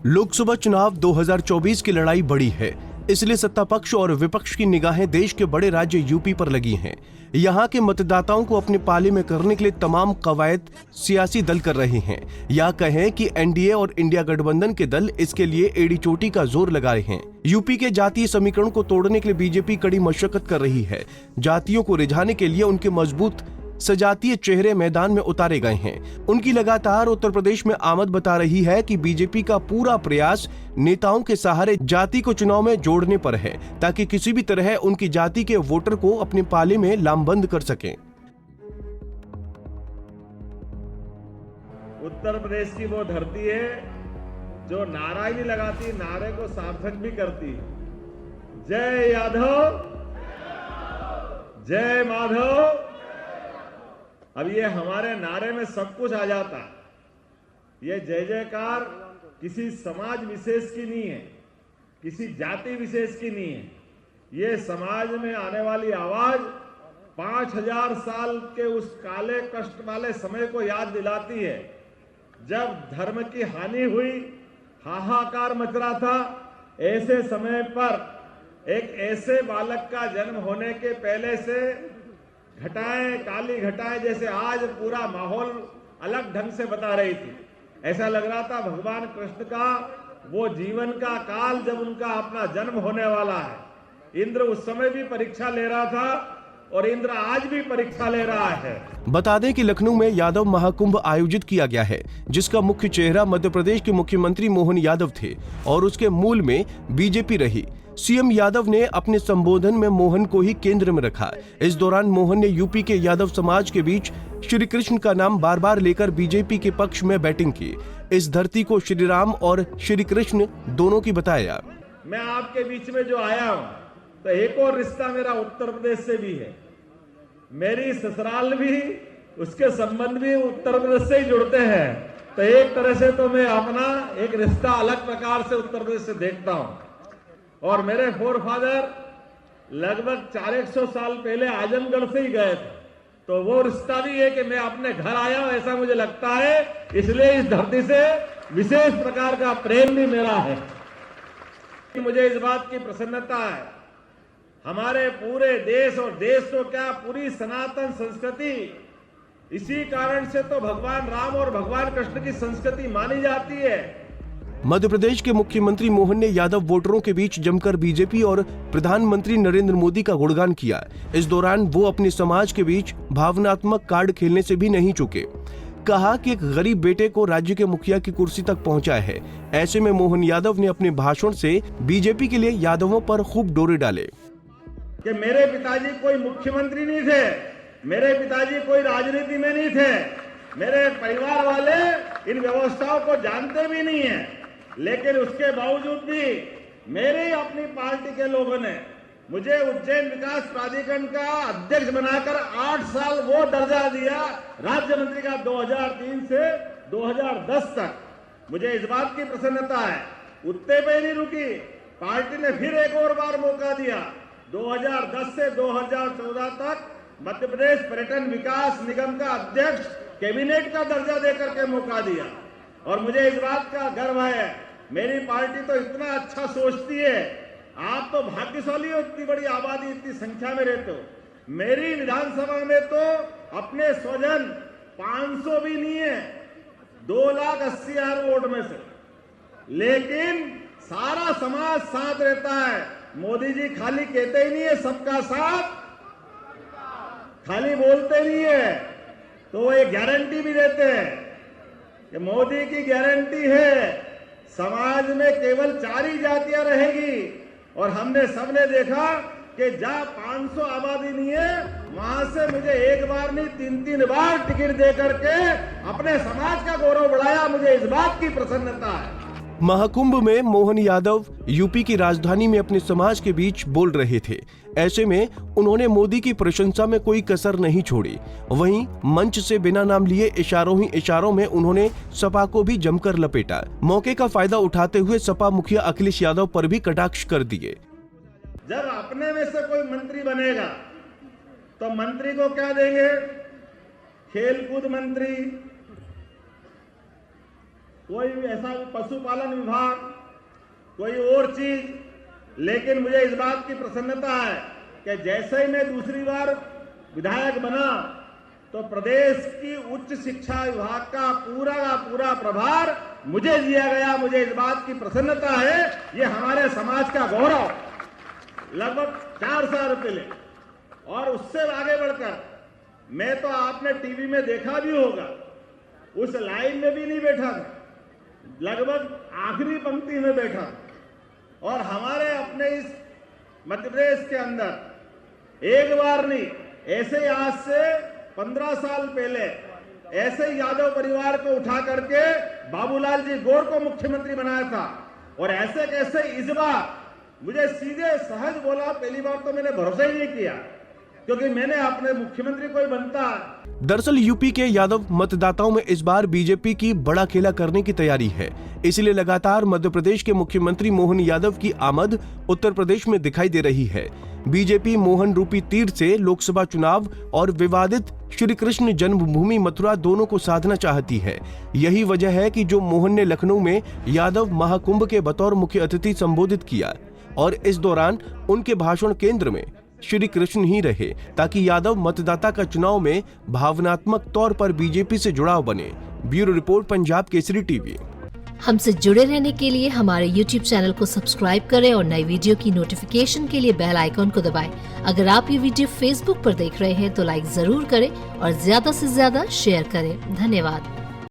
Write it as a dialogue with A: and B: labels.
A: लोकसभा चुनाव 2024 की लड़ाई बड़ी है, इसलिए सत्ता पक्ष और विपक्ष की निगाहें देश के बड़े राज्य यूपी पर लगी हैं। यहाँ के मतदाताओं को अपने पाले में करने के लिए तमाम कवायद सियासी दल कर रहे हैं। या कहें कि एनडीए और इंडिया गठबंधन के दल इसके लिए एड़ी चोटी का जोर लगा रहे हैं। यूपी के जातीय समीकरण को तोड़ने के लिए बीजेपी कड़ी मशक्कत कर रही है। जातियों को रिझाने के लिए उनके मजबूत सजातीय चेहरे मैदान में उतारे गए हैं। उनकी लगातार उत्तर प्रदेश में आमद बता रही है कि बीजेपी का पूरा प्रयास नेताओं के सहारे जाति को चुनाव में जोड़ने पर है, ताकि किसी भी तरह उनकी जाति के वोटर को अपने पाले में लामबंद कर सकें।
B: उत्तर प्रदेश की वो धरती है जो नारा ही नहीं लगाती, नारे को सार्थक भी करती। जय यादव, जय माधव। अब ये हमारे नारे में सब कुछ आ जाता। ये जय जयकार किसी समाज विशेष की नहीं है, किसी जाति विशेष की नहीं है। ये समाज में आने वाली आवाज 5000 साल के उस काले कष्ट वाले समय को याद दिलाती है, जब धर्म की हानि हुई, हाहाकार मच रहा था। ऐसे समय पर एक ऐसे बालक का जन्म होने के पहले से घटाएं, काली घटाएं जैसे आज पूरा माहौल अलग ढंग से बता रही थी। ऐसा लग रहा था भगवान कृष्ण का वो जीवन का काल जब उनका अपना जन्म होने वाला है। इंद्र उस समय भी परीक्षा ले रहा था और इंद्र आज भी परीक्षा ले रहा है।
A: बता दें कि लखनऊ में यादव महाकुंभ आयोजित किया गया है, जिसका मुख्य चेहरा मध्य प्रदेश के मुख्यमंत्री मोहन यादव थे और उसके मूल में बीजेपी रही। सीएम यादव ने अपने संबोधन में मोहन को ही केंद्र में रखा। इस दौरान मोहन ने यूपी के यादव समाज के बीच श्री कृष्ण का नाम बार बार लेकर बीजेपी के पक्ष में बैटिंग की। इस धरती को श्री राम और श्री कृष्ण दोनों की बताया।
B: मैं आपके बीच में जो आया हूँ तो एक और रिश्ता मेरा उत्तर प्रदेश से भी है। मेरी ससुराल भी, उसके संबंध भी उत्तर प्रदेश से ही जुड़ते हैं। तो एक तरह से तो मैं अपना एक रिश्ता अलग प्रकार से उत्तर प्रदेश से देखता हूँ। और मेरे फोर फादर लगभग 400 साल पहले आजमगढ़ से ही गए थे, तो वो रिश्ता भी है कि मैं अपने घर आया हूं, ऐसा मुझे लगता है। इसलिए इस धरती से विशेष प्रकार का प्रेम भी मेरा है। मुझे इस बात की प्रसन्नता है, हमारे पूरे देश और देश तो क्या पूरी सनातन संस्कृति, इसी कारण से तो भगवान राम और भगवान कृष्ण की संस्कृति मानी जाती है।
A: मध्य प्रदेश के मुख्यमंत्री मोहन ने यादव वोटरों के बीच जमकर बीजेपी और प्रधानमंत्री नरेंद्र मोदी का गुणगान किया। इस दौरान वो अपने समाज के बीच भावनात्मक कार्ड खेलने से भी नहीं चूके। कहा कि एक गरीब बेटे को राज्य के मुखिया की कुर्सी तक पहुंचा है। ऐसे में मोहन यादव ने अपने भाषण से बीजेपी के लिए यादवों पर खूब डोरे डाले
B: कि मेरे पिताजी कोई मुख्यमंत्री नहीं थे, मेरे पिताजी कोई राजनीति में नहीं थे, मेरे परिवार वाले इन व्यवस्थाओं को जानते भी नहीं है, लेकिन उसके बावजूद भी मेरे अपनी पार्टी के लोगों ने मुझे उज्जैन विकास प्राधिकरण का अध्यक्ष बनाकर 8 साल वो दर्जा दिया राज्य मंत्री का 2003 से 2010 तक। मुझे इस बात की प्रसन्नता है, उतने पे नहीं रुकी, पार्टी ने फिर एक और बार मौका दिया। 2010 से 2014 तक मध्य प्रदेश पर्यटन विकास निगम का अध्यक्ष, कैबिनेट का दर्जा देकर के मौका दिया। और मुझे इस बात का गर्व है, मेरी पार्टी तो इतना अच्छा सोचती है। आप तो भाग्यशाली हो, इतनी बड़ी आबादी, इतनी संख्या में रहते हो। मेरी विधानसभा में तो अपने स्वजन 500 भी नहीं है, 2,80,000 वोट में से, लेकिन सारा समाज साथ रहता है। मोदी जी खाली कहते ही नहीं है सबका साथ, खाली बोलते नहीं है, तो वो एक गारंटी भी देते हैं कि मोदी की गारंटी है समाज में केवल 4 ही जातियां रहेगी। और हमने सबने देखा कि जहां 500 आबादी नहीं है, वहां से मुझे एक बार नहीं 3-3 बार टिकट दे करके अपने समाज का गौरव बढ़ाया। मुझे इस बात की प्रसन्नता है।
A: महाकुंभ में मोहन यादव यूपी की राजधानी में अपने समाज के बीच बोल रहे थे। ऐसे में उन्होंने मोदी की प्रशंसा में कोई कसर नहीं छोड़ी। वहीं मंच से बिना नाम लिए इशारों में उन्होंने सपा को भी जमकर लपेटा। मौके का फायदा उठाते हुए सपा मुखिया अखिलेश यादव पर भी कटाक्ष कर दिए।
B: जब अपने में से कोई मंत्री बनेगा तो मंत्री को क्या देंगे? खेलकूद मंत्री, कोई भी ऐसा पशुपालन विभाग, कोई और चीज, लेकिन मुझे इस बात की प्रसन्नता है कि जैसे ही मैं दूसरी बार विधायक बना तो प्रदेश की उच्च शिक्षा विभाग का पूरा प्रभार मुझे दिया गया। मुझे इस बात की प्रसन्नता है, ये हमारे समाज का गौरव। लगभग 4 साल पहले और उससे आगे बढ़कर मैं तो आपने टीवी में देखा भी होगा, उस लाइन में भी नहीं बैठा था, लगभग आखिरी पंक्ति में बैठा था। और हमारे अपने इस मध्य प्रदेश के अंदर एक बार नहीं, ऐसे आज से 15 साल पहले ऐसे यादव परिवार को उठा करके बाबूलाल जी गौर को मुख्यमंत्री बनाया था। और ऐसे कैसे इस बार मुझे सीधे सहज बोला, पहली बार तो मैंने भरोसा ही नहीं किया, क्योंकि मैंने अपने मुख्यमंत्री कोई बनता।
A: दरअसल यूपी के यादव मतदाताओं में इस बार बीजेपी की बड़ा खेला करने की तैयारी है, इसलिए लगातार मध्य प्रदेश के मुख्यमंत्री मोहन यादव की आमद उत्तर प्रदेश में दिखाई दे रही है। बीजेपी मोहन रूपी तीर से लोकसभा चुनाव और विवादित श्री कृष्ण जन्मभूमि मथुरा दोनों को साधना चाहती है। यही वजह है कि जो मोहन ने लखनऊ में यादव महाकुंभ के बतौर मुख्य अतिथि संबोधित किया और इस दौरान उनके भाषण केंद्र में श्री कृष्ण ही रहे, ताकि यादव मतदाता का चुनाव में भावनात्मक तौर पर बीजेपी से जुड़ाव बने। Bureau report, Punjab Kesari TV.
C: हमसे जुड़े रहने के लिए हमारे YouTube चैनल को सब्सक्राइब करें और नई वीडियो की नोटिफिकेशन के लिए बेल आइकॉन को दबाएं। अगर आप ये वीडियो Facebook पर देख रहे हैं तो लाइक जरूर करें और ज्यादा से ज्यादा शेयर करें। धन्यवाद।